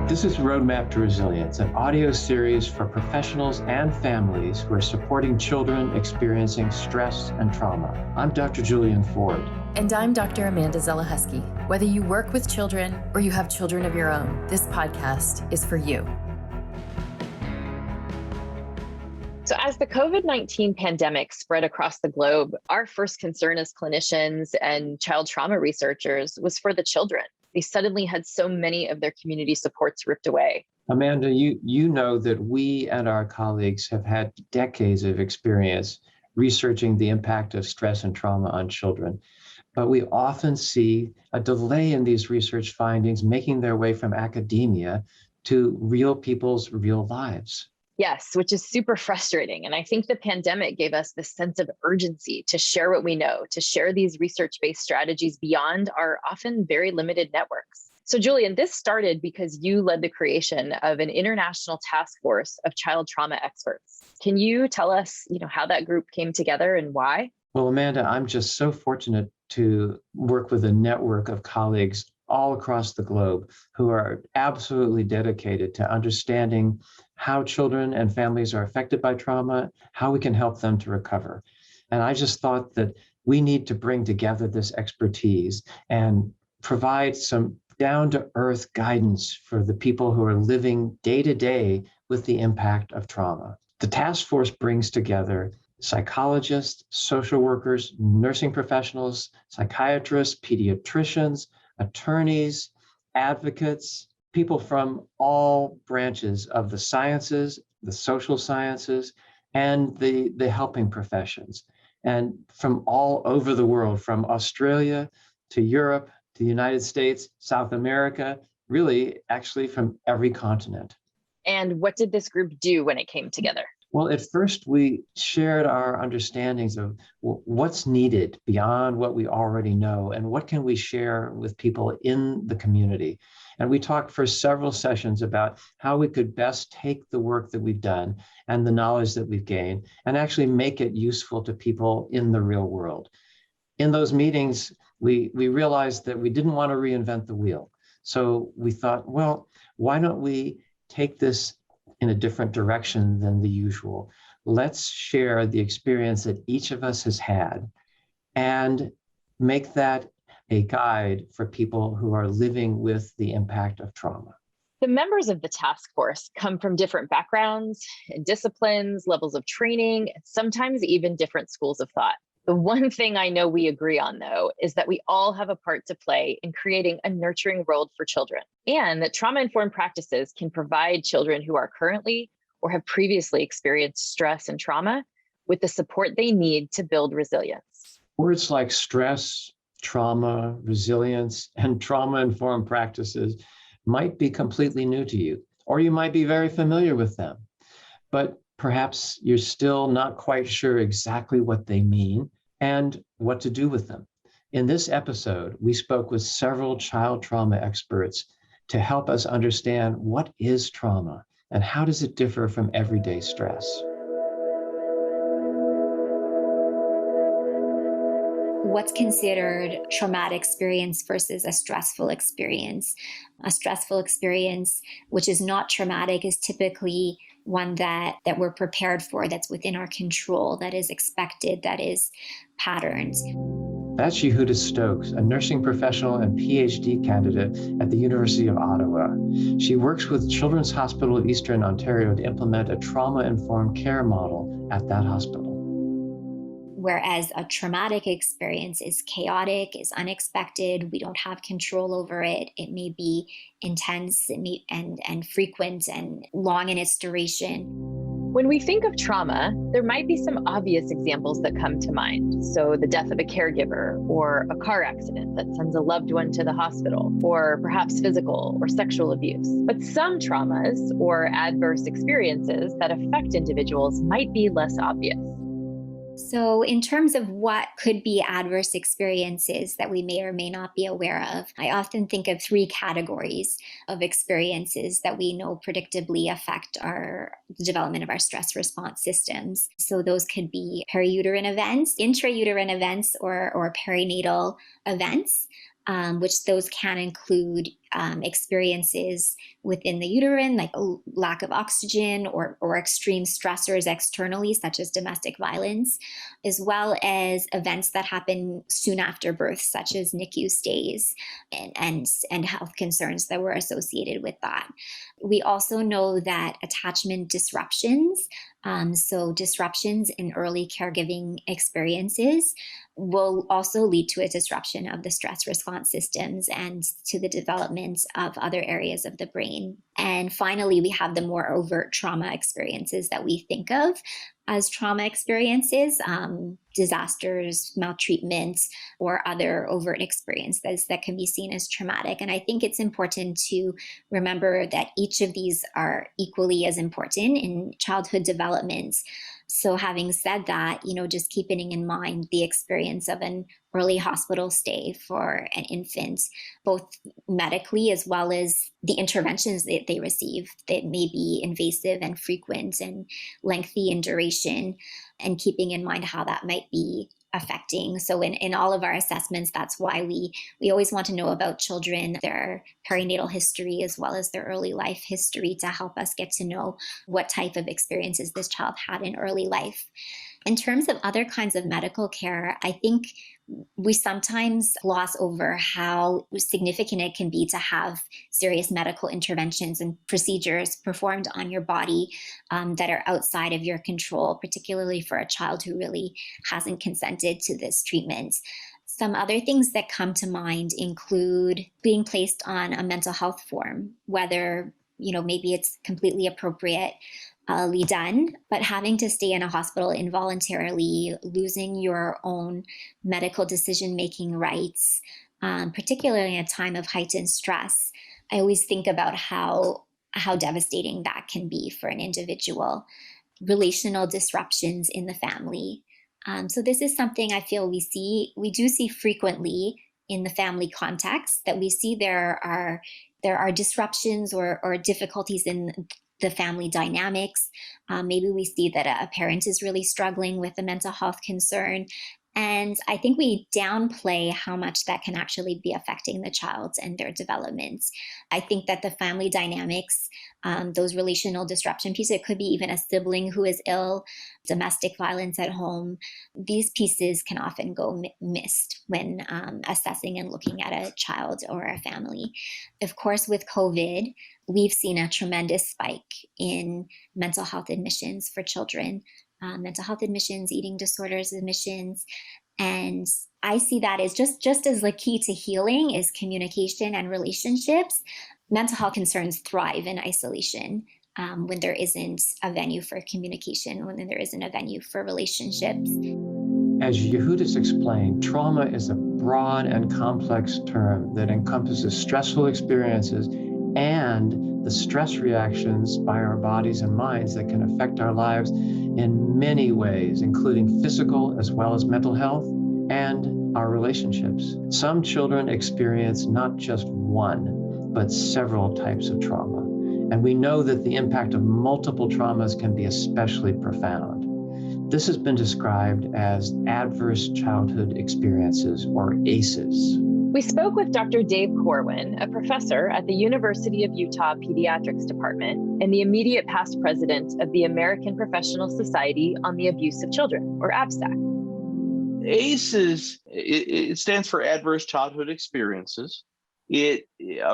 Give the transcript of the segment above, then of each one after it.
This is Roadmap to Resilience, an audio series for professionals and families who are supporting children experiencing stress and trauma. I'm Dr. Julian Ford. And I'm Dr. Amanda Zelechoski. Whether you work with children or you have children of your own, this podcast is for you. So as the COVID-19 pandemic spread across the globe, our first concern as clinicians and child trauma researchers was for the children. They suddenly had so many of their community supports ripped away. Amanda, you know that we and our colleagues have had decades of experience researching the impact of stress and trauma on children. But we often see a delay in these research findings making their way from academia to real people's real lives. Yes, which is super frustrating. And I think the pandemic gave us this sense of urgency to share what we know, to share these research-based strategies beyond our often very limited networks. So Julian, this started because you led the creation of an international task force of child trauma experts. Can you tell us, how that group came together and why? Well, Amanda, I'm just so fortunate to work with a network of colleagues all across the globe who are absolutely dedicated to understanding how children and families are affected by trauma, how we can help them to recover. And I just thought that we need to bring together this expertise and provide some down-to-earth guidance for the people who are living day to day with the impact of trauma. The task force brings together psychologists, social workers, nursing professionals, psychiatrists, pediatricians, attorneys, advocates, people from all branches of the sciences, the social sciences, and the helping professions, and from all over the world, from Australia to Europe, to the United States, South America, really actually from every continent. And what did this group do when it came together? Well, at first, we shared our understandings of what's needed beyond what we already know and what can we share with people in the community. And we talked for several sessions about how we could best take the work that we've done and the knowledge that we've gained and actually make it useful to people in the real world. In those meetings, we realized that we didn't want to reinvent the wheel. So we thought, well, why don't we take this in a different direction than the usual? Let's share the experience that each of us has had and make that a guide for people who are living with the impact of trauma. The members of the task force come from different backgrounds and disciplines, levels of training, and sometimes even different schools of thought. The one thing I know we agree on, though, is that we all have a part to play in creating a nurturing world for children, and that trauma-informed practices can provide children who are currently or have previously experienced stress and trauma with the support they need to build resilience. Words like stress, trauma, resilience, and trauma-informed practices might be completely new to you, or you might be very familiar with them, but perhaps you're still not quite sure exactly what they mean and what to do with them. In this episode, we spoke with several child trauma experts to help us understand what is trauma and how does it differ from everyday stress. What's considered traumatic experience versus a stressful experience. A stressful experience, which is not traumatic, is typically one that we're prepared for, that's within our control, that is expected, that is patterned. That's Yehudis Stokes, a nursing professional and PhD candidate at the University of Ottawa. She works with Children's Hospital of Eastern Ontario to implement a trauma-informed care model at that hospital. Whereas a traumatic experience is chaotic, is unexpected, we don't have control over it. It may be intense and frequent and long in its duration. When we think of trauma, there might be some obvious examples that come to mind. So the death of a caregiver, or a car accident that sends a loved one to the hospital, or perhaps physical or sexual abuse. But some traumas or adverse experiences that affect individuals might be less obvious. So in terms of what could be adverse experiences that we may or may not be aware of, I often think of three categories of experiences that we know predictably affect the development of our stress response systems. So those could be periuterine events, intrauterine events, or perinatal events. which those can include experiences within the uterine, like a lack of oxygen or extreme stressors externally, such as domestic violence, as well as events that happen soon after birth, such as NICU stays and health concerns that were associated with that. We also know that attachment disruptions, so disruptions in early caregiving experiences, will also lead to a disruption of the stress response systems and to the development of other areas of the brain. And finally, we have the more overt trauma experiences that we think of as trauma experiences, disasters, maltreatment, or other overt experiences that can be seen as traumatic. And I think it's important to remember that each of these are equally as important in childhood development. So having said that, just keeping in mind the experience of an early hospital stay for an infant, both medically as well as the interventions that they receive that may be invasive and frequent and lengthy in duration, and keeping in mind how that might be affecting. So in all of our assessments, that's why we always want to know about children, their perinatal history, as well as their early life history, to help us get to know what type of experiences this child had in early life. In terms of other kinds of medical care, I think we sometimes gloss over how significant it can be to have serious medical interventions and procedures performed on your body that are outside of your control, particularly for a child who really hasn't consented to this treatment. Some other things that come to mind include being placed on a mental health form, whether maybe it's completely appropriate done, but having to stay in a hospital involuntarily, losing your own medical decision-making rights, particularly in a time of heightened stress. I always think about how devastating that can be for an individual. Relational disruptions in the family. So this is something I feel we do see frequently in the family context, that we see there are disruptions or difficulties in the family dynamics. Maybe we see that a parent is really struggling with a mental health concern. And I think we downplay how much that can actually be affecting the child and their development. I think that the family dynamics, those relational disruption pieces, it could be even a sibling who is ill, domestic violence at home. These pieces can often go missed when assessing and looking at a child or a family. Of course, with COVID, we've seen a tremendous spike in mental health admissions for children. Mental health admissions, eating disorders admissions. And I see that as just as the key to healing is communication and relationships. Mental health concerns thrive in isolation when there isn't a venue for communication, when there isn't a venue for relationships. As Yehudis explained, trauma is a broad and complex term that encompasses stressful experiences and the stress reactions by our bodies and minds that can affect our lives in many ways, including physical as well as mental health and our relationships. Some children experience not just one, but several types of trauma. And we know that the impact of multiple traumas can be especially profound. This has been described as adverse childhood experiences, or ACEs. We spoke with Dr. Dave Corwin, a professor at the University of Utah Pediatrics Department and the immediate past president of the American Professional Society on the Abuse of Children, or APSAC. ACEs, it stands for Adverse Childhood Experiences. It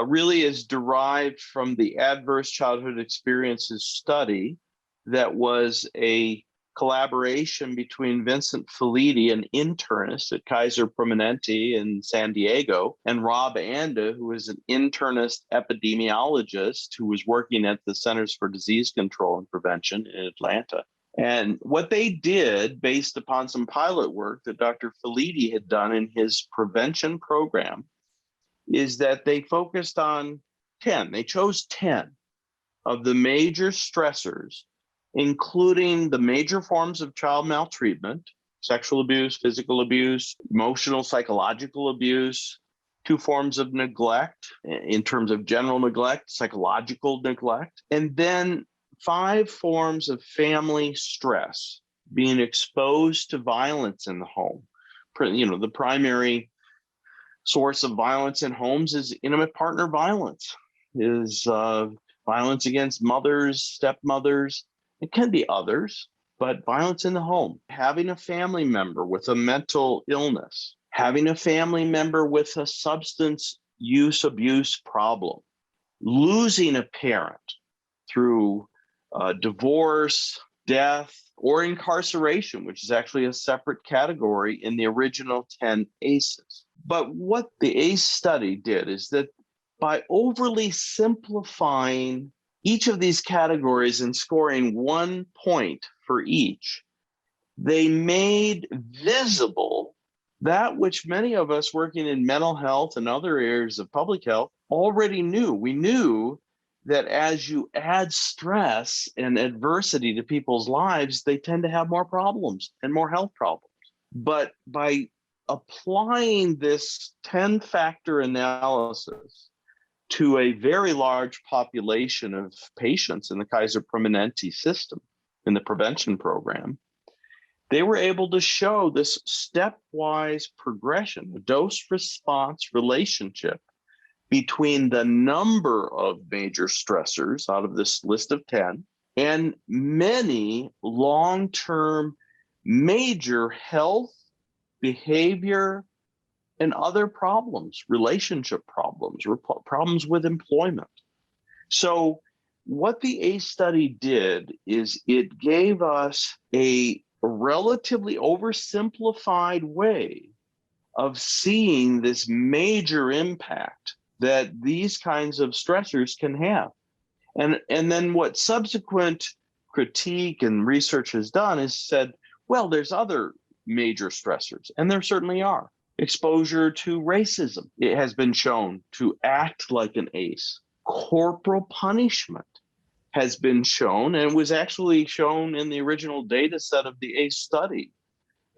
really is derived from the Adverse Childhood Experiences study that was a collaboration between Vincent Felitti, an internist at Kaiser Permanente in San Diego, and Rob Anda, who is an internist epidemiologist who was working at the Centers for Disease Control and Prevention in Atlanta. And what they did, based upon some pilot work that Dr. Felitti had done in his prevention program, is that they focused on 10. They chose 10 of the major stressors, including the major forms of child maltreatment, sexual abuse, physical abuse, emotional, psychological abuse, 2 forms of neglect in terms of general neglect, psychological neglect, and then 5 forms of family stress, being exposed to violence in the home. The primary source of violence in homes is intimate partner violence, is violence against mothers, stepmothers. It can be others, but violence in the home. Having a family member with a mental illness, having a family member with a substance use abuse problem, losing a parent through divorce, death, or incarceration, which is actually a separate category in the original 10 ACEs. But what the ACE study did is that by overly simplifying each of these categories and scoring 1 point for each, they made visible that which many of us working in mental health and other areas of public health already knew. We knew that as you add stress and adversity to people's lives, they tend to have more problems and more health problems. But by applying this 10-factor analysis to a very large population of patients in the Kaiser Permanente system, in the prevention program, they were able to show this stepwise progression, a dose-response relationship between the number of major stressors out of this list of 10 and many long-term major health, behavior, and other problems, relationship problems, problems with employment. So what the ACE study did is it gave us a relatively oversimplified way of seeing this major impact that these kinds of stressors can have. And then what subsequent critique and research has done is said, well, there's other major stressors, and there certainly are. Exposure to racism, it has been shown to act like an ACE. Corporal punishment has been shown, and was actually shown in the original data set of the ACE study,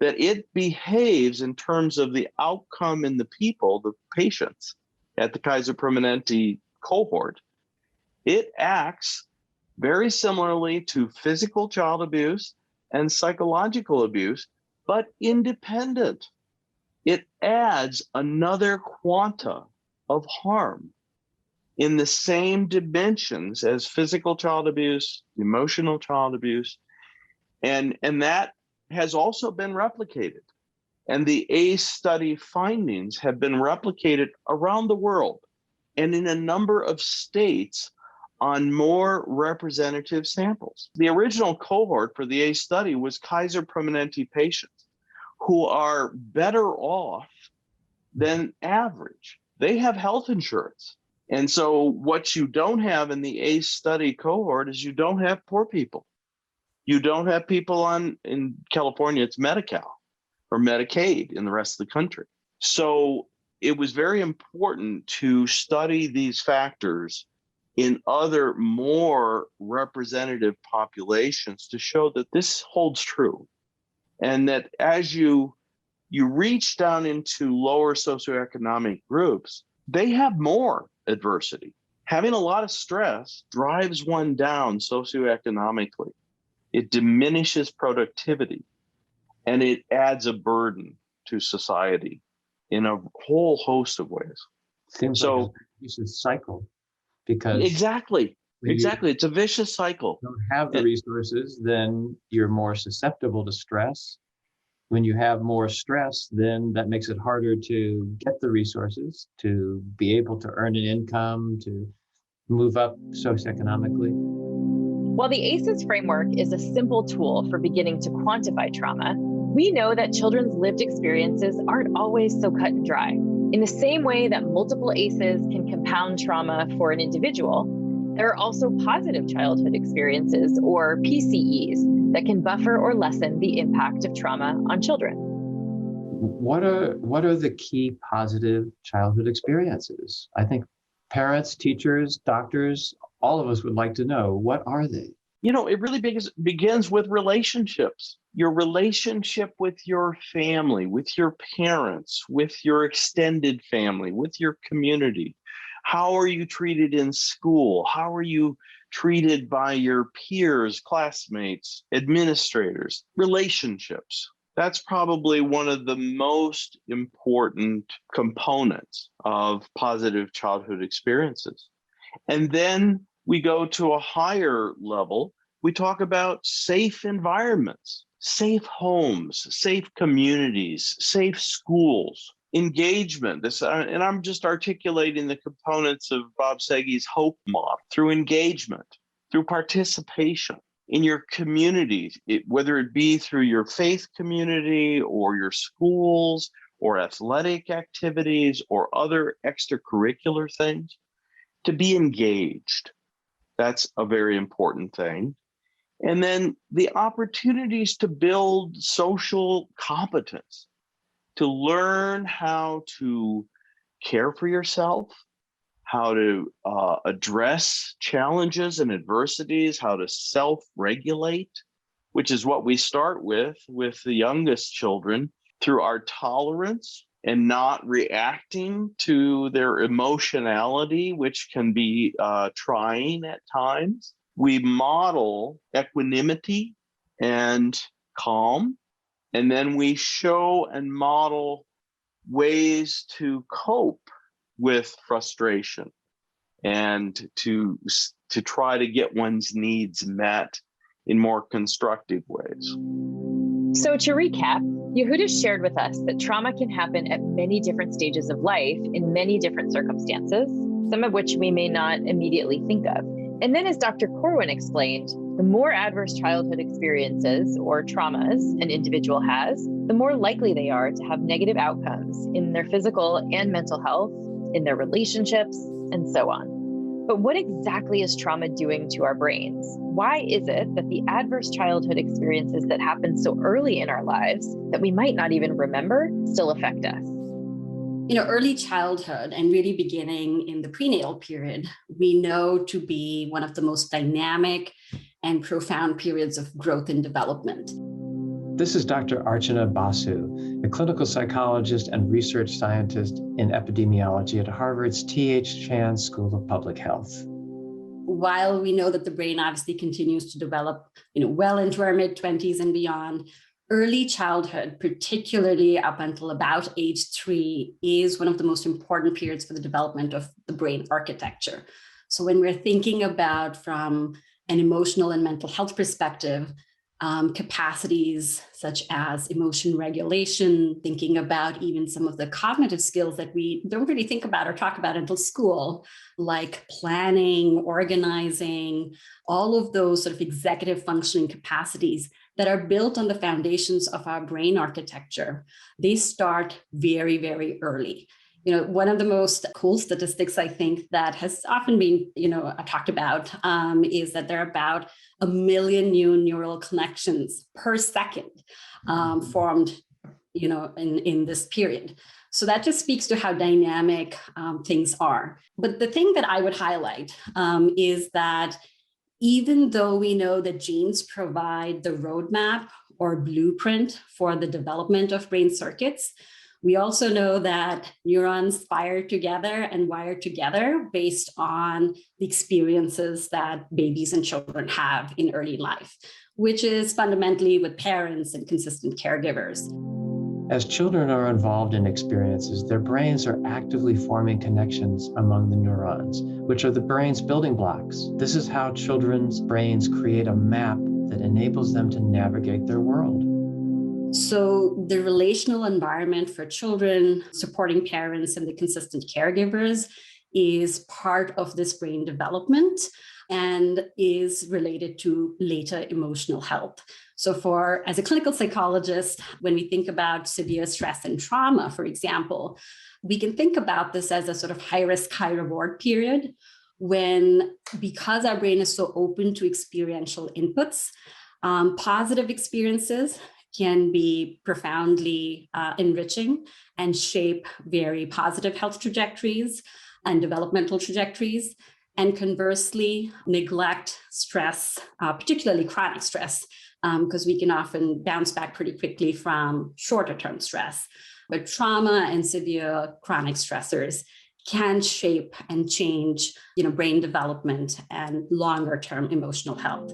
that it behaves in terms of the outcome in the people, the patients at the Kaiser Permanente cohort. It acts very similarly to physical child abuse and psychological abuse, but independent. It adds another quanta of harm in the same dimensions as physical child abuse, emotional child abuse, and that has also been replicated. And the ACE study findings have been replicated around the world and in a number of states on more representative samples. The original cohort for the ACE study was Kaiser Permanente patients who are better off than average. They have health insurance. And so what you don't have in the ACE study cohort is you don't have poor people. You don't have people in California, it's Medi-Cal or Medicaid in the rest of the country. So it was very important to study these factors in other more representative populations to show that this holds true. And that as you reach down into lower socioeconomic groups, they have more adversity. Having a lot of stress drives one down socioeconomically. It diminishes productivity, and it adds a burden to society in a whole host of ways. Seems like a vicious cycle, because exactly. It's a vicious cycle. If you don't have the resources, then you're more susceptible to stress. When you have more stress, then that makes it harder to get the resources to be able to earn an income, to move up socioeconomically. While the ACEs framework is a simple tool for beginning to quantify trauma, we know that children's lived experiences aren't always so cut and dry. In the same way that multiple ACEs can compound trauma for an individual, there are also positive childhood experiences, or PCEs, that can buffer or lessen the impact of trauma on children. What are the key positive childhood experiences? I think parents, teachers, doctors, all of us would like to know, what are they? It really begins with relationships. Your relationship with your family, with your parents, with your extended family, with your community. How are you treated in school? How are you treated by your peers, classmates, administrators? Relationships. That's probably one of the most important components of positive childhood experiences. And then we go to a higher level. We talk about safe environments, safe homes, safe communities, safe schools, engagement. And I'm just articulating the components of Bob Sege's HOPE model through engagement, through participation in your community, whether it be through your faith community or your schools or athletic activities or other extracurricular things, to be engaged. That's a very important thing. And then the opportunities to build social competence, to learn how to care for yourself, how to address challenges and adversities, how to self-regulate, which is what we start with the youngest children, through our tolerance and not reacting to their emotionality, which can be trying at times. We model equanimity and calm, and then we show and model ways to cope with frustration and to try to get one's needs met in more constructive ways. So to recap, Yehudis shared with us that trauma can happen at many different stages of life in many different circumstances, some of which we may not immediately think of. And then as Dr. Corwin explained, the more adverse childhood experiences or traumas an individual has, the more likely they are to have negative outcomes in their physical and mental health, in their relationships, and so on. But what exactly is trauma doing to our brains? Why is it that the adverse childhood experiences that happen so early in our lives that we might not even remember still affect us? Early childhood and really beginning in the prenatal period, we know to be one of the most dynamic and profound periods of growth and development. This is Dr. Archana Basu, a clinical psychologist and research scientist in epidemiology at Harvard's T.H. Chan School of Public Health. While we know that the brain obviously continues to develop, well into our mid-20s and beyond, early childhood, particularly up until about age 3, is one of the most important periods for the development of the brain architecture. So when we're thinking about from an emotional and mental health perspective, capacities such as emotion regulation, thinking about even some of the cognitive skills that we don't really think about or talk about until school, like planning, organizing, all of those sort of executive functioning capacities that are built on the foundations of our brain architecture. They start very, very early. One of the most cool statistics, I think, that has often been, talked about is that there are about 1 million new neural connections per second formed, in this period. So that just speaks to how dynamic things are. But the thing that I would highlight is that even though we know that genes provide the roadmap or blueprint for the development of brain circuits, we also know that neurons fire together and wire together based on the experiences that babies and children have in early life, which is fundamentally with parents and consistent caregivers. As children are involved in experiences, their brains are actively forming connections among the neurons, which are the brain's building blocks. This is how children's brains create a map that enables them to navigate their world. So the relational environment for children, supporting parents, and the consistent caregivers is part of this brain development and is related to later emotional health. So as a clinical psychologist, when we think about severe stress and trauma, for example, we can think about this as a sort of high risk, high reward period because our brain is so open to experiential inputs, positive experiences can be profoundly enriching and shape very positive health trajectories and developmental trajectories. And conversely, neglect, stress, particularly chronic stress, because we can often bounce back pretty quickly from shorter term stress. But trauma and severe chronic stressors can shape and change, brain development and longer term emotional health.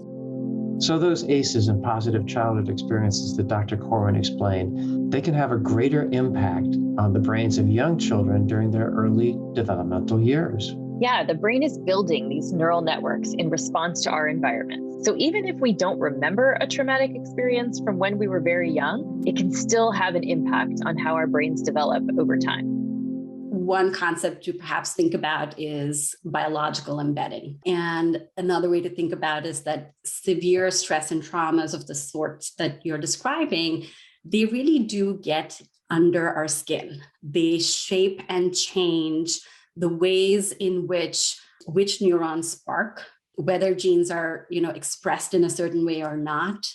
So those ACEs and positive childhood experiences that Dr. Corwin explained, they can have a greater impact on the brains of young children during their early developmental years. Yeah, the brain is building these neural networks in response to our environment. So even if we don't remember a traumatic experience from when we were very young, it can still have an impact on how our brains develop over time. One concept to perhaps think about is biological embedding. And another way to think about is that severe stress and traumas of the sort that you're describing, they really do get under our skin. They shape and change the ways in which neurons spark, whether genes are, expressed in a certain way or not.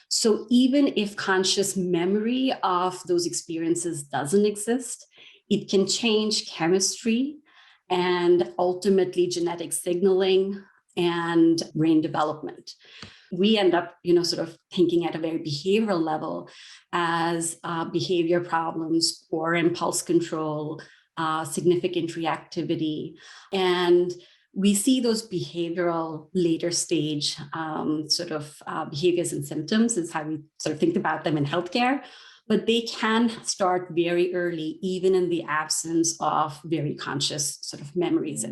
So even if conscious memory of those experiences doesn't exist, it can change chemistry and ultimately genetic signaling and brain development. We end up, sort of thinking at a very behavioral level as behavior problems, poor impulse control, significant reactivity. And we see those behavioral later stage behaviors and symptoms is how we sort of think about them in healthcare, but they can start very early, even in the absence of very conscious sort of memories.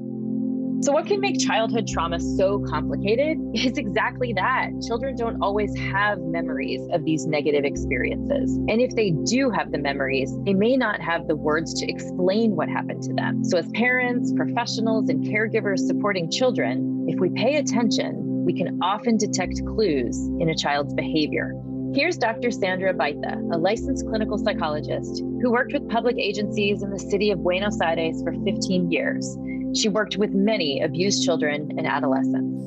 So what can make childhood trauma so complicated is exactly that. Children don't always have memories of these negative experiences. And if they do have the memories, they may not have the words to explain what happened to them. So as parents, professionals, and caregivers supporting children, if we pay attention, we can often detect clues in a child's behavior. Here's Dr. Sandra Baita, a licensed clinical psychologist who worked with public agencies in the city of Buenos Aires for 15 years. She worked with many abused children and adolescents.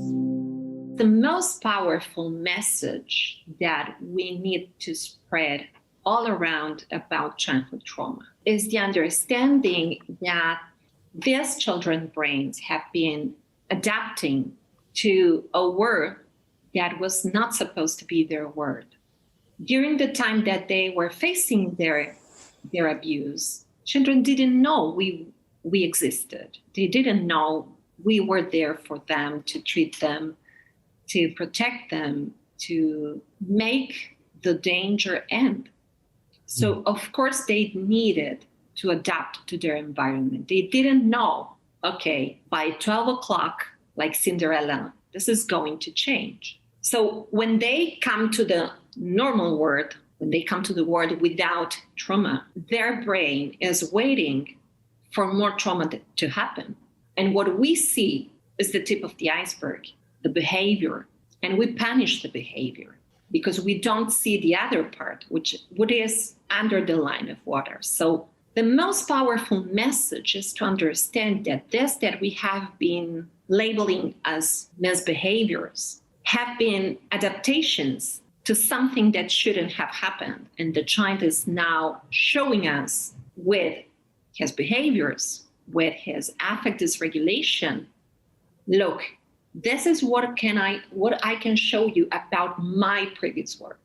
The most powerful message that we need to spread all around about childhood trauma is the understanding that these children's brains have been adapting to a word that was not supposed to be their word. During the time that they were facing their abuse, children didn't know we existed. They didn't know we were there for them, to treat them, to protect them, to make the danger end. So of course they needed to adapt to their environment. They didn't know, okay, by 12 o'clock, like Cinderella, this is going to change. So when they come to the normal world, when they come to the world without trauma, their brain is waiting for more trauma to happen. And what we see is the tip of the iceberg, the behavior, and we punish the behavior because we don't see the other part, which is under the line of water. So the most powerful message is to understand that this that we have been labeling as misbehaviors have been adaptations to something that shouldn't have happened. And the child is now showing us with his behaviors, with his affect dysregulation, look, this is what I can show you about my previous work.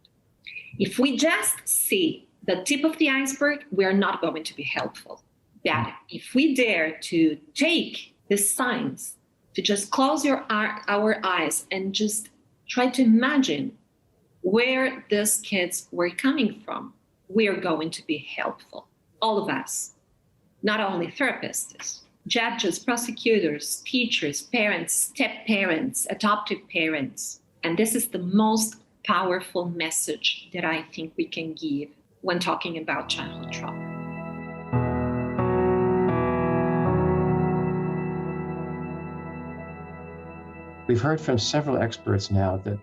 If we just see the tip of the iceberg, we are not going to be helpful. But if we dare to take the signs, to just close our eyes and just try to imagine where these kids were coming from, we are going to be helpful. All of us. Not only therapists, judges, prosecutors, teachers, parents, step-parents, adoptive parents. And this is the most powerful message that I think we can give when talking about childhood trauma. We've heard from several experts now that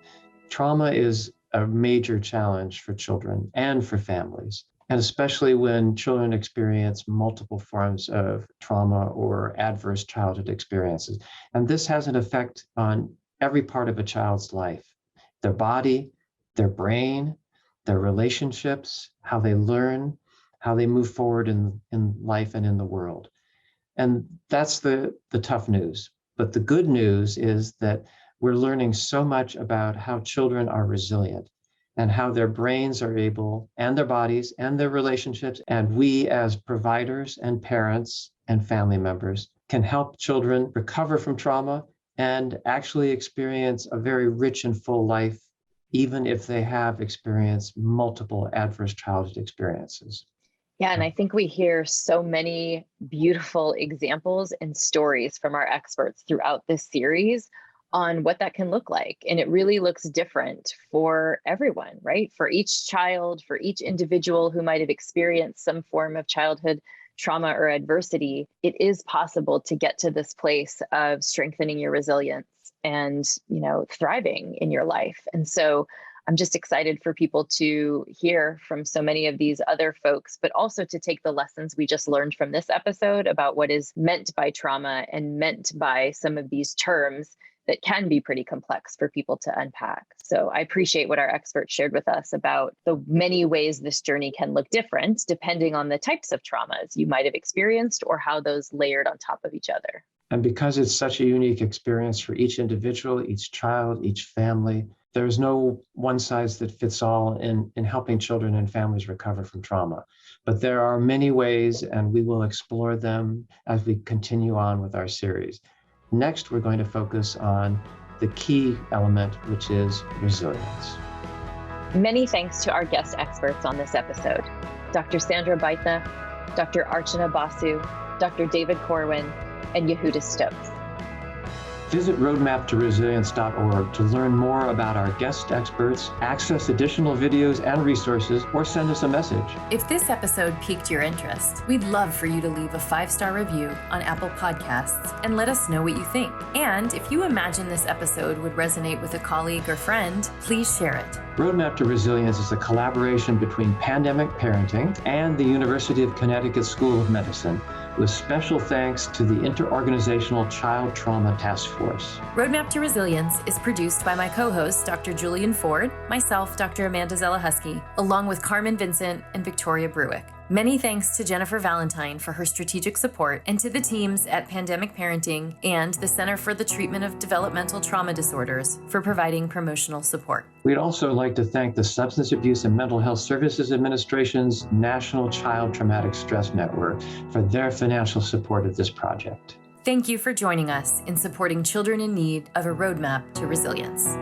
trauma is a major challenge for children and for families. And especially when children experience multiple forms of trauma or adverse childhood experiences. And this has an effect on every part of a child's life, their body, their brain, their relationships, how they learn, how they move forward in life and in the world. And that's the tough news. But the good news is that we're learning so much about how children are resilient and how their brains are able, and their bodies, and their relationships, and we as providers and parents and family members can help children recover from trauma and actually experience a very rich and full life even if they have experienced multiple adverse childhood experiences. Yeah, and I think we hear so many beautiful examples and stories from our experts throughout this series on what that can look like. And it really looks different for everyone, right? For each child, for each individual who might have experienced some form of childhood trauma or adversity, it is possible to get to this place of strengthening your resilience and, thriving in your life. And so I'm just excited for people to hear from so many of these other folks, but also to take the lessons we just learned from this episode about what is meant by trauma and meant by some of these terms that can be pretty complex for people to unpack. So I appreciate what our experts shared with us about the many ways this journey can look different depending on the types of traumas you might have experienced or how those layered on top of each other. And because it's such a unique experience for each individual, each child, each family, there's no one size that fits all in helping children and families recover from trauma. But there are many ways, and we will explore them as we continue on with our series. Next, we're going to focus on the key element, which is resilience. Many thanks to our guest experts on this episode, Dr. Sandra Baita, Dr. Archana Basu, Dr. David Corwin, and Yehudis Stokes. Visit roadmaptoresilience.org to learn more about our guest experts, access additional videos and resources, or send us a message. If this episode piqued your interest, we'd love for you to leave a 5-star review on Apple Podcasts and let us know what you think. And if you imagine this episode would resonate with a colleague or friend, please share it. Roadmap to Resilience is a collaboration between Pandemic Parenting and the University of Connecticut School of Medicine, with special thanks to the Interorganizational Child Trauma Task Force. Roadmap to Resilience is produced by my co-hosts, Dr. Julian Ford, myself, Dr. Amanda Zelechoski, along with Carmen Vincent and Victoria Bruick. Many thanks to Jennifer Valentine for her strategic support and to the teams at Pandemic Parenting and the Center for the Treatment of Developmental Trauma Disorders for providing promotional support. We'd also like to thank the Substance Abuse and Mental Health Services Administration's National Child Traumatic Stress Network for their financial support of this project. Thank you for joining us in supporting children in need of a roadmap to resilience.